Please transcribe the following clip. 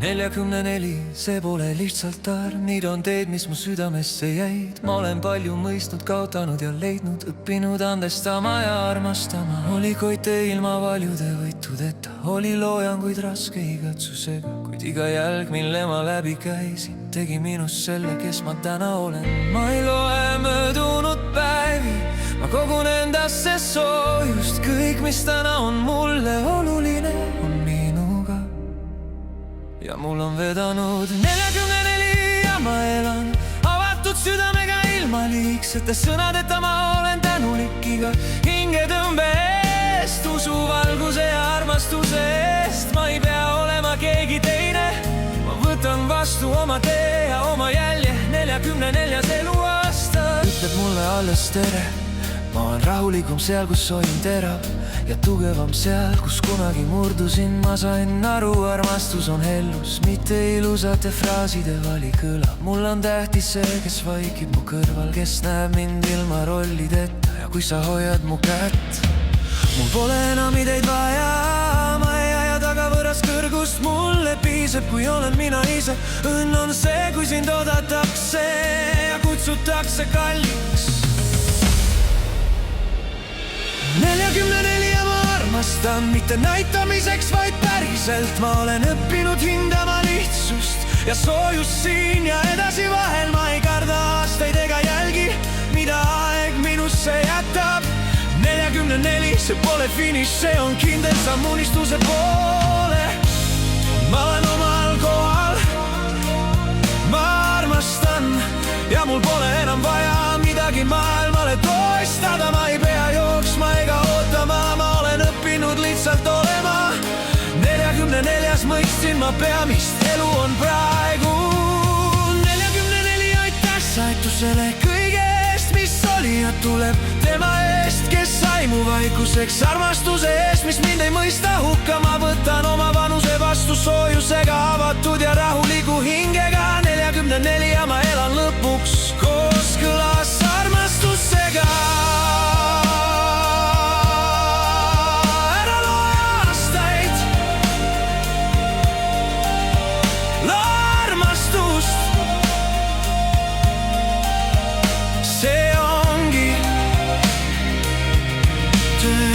44, see pole lihtsalt arv, need on teed, mis mu südamesse jäid. Ma olen palju mõistnud, kaotanud ja leidnud, õppinud andestama ja armastama. Oli koite ilma paljude võitudeta, oli loojanguid raske igatsusega, kuid iga jälg, mille ma läbi käisin, tegi minust selle, kes ma täna olen. Ma ei loe möödunud päevi, ma kogun endasse soojust, kõik, mis täna on mulle oluline, on minuga. Ja mul on vedanud 44 ja ma elan avatud südamega ilma liigsete sõnadeta. Ma olen tänulik iga hingetõmbe eest, usu, valguse ja armastuse eest. Ma ei pea olema keegi teine, ma võtan vastu oma tee ja oma jälje. 44 eluaasta ütleb mulle alles tere. Ma olen rahulikum seal, kus olin terav, ja tugevam seal, kus kunagi murdusin. Ma sain aru, armastus on hellus, mitte ilusate fraaside vali kõlab. Mul on tähtis see, kes vaikib mu kõrval, kes näeb mind ilma rollideta. Ja kui sa hoiad mu kätt, mul pole enam ideid vaja. Ma ei aja taga võõrast kõrgust, mulle piisab, kui olen mina ise. Õnn on see, kui sind oodatakse ja kutsutakse kalliks. 44 ja ma armastan, mitte näitamiseks, vaid päriselt. Ma olen õppinud hindama lihtsust ja soojust siin ja edasi vahel. Ma ei karda aastaid ega jälgi, mida aeg minusse jätab. 44, see pole finiš, see on kindel samm unistuse poole. Ma olen omal kohal, ma armastan ja mul pole enam vaja midagi maailmale toistada. Ma ei pea jooksma ega ootama, ma olen õppinud lihtsalt olema. 44 mõistsin ma peamist, elu on praegu. 44 aitäh saitusele kõige eest, mis oli ja tuleb tema eest, kes sai mu vaikuseks. Armastuse eest, mis mind ei mõista hukka. Ma võtan oma vanuse vastu soojusega, avatud ja rahuliku hingega. 44 ja ma elan lõpuks kooskõlas armastusega. Ära loe aastaid, loe armastust. See ongi töö.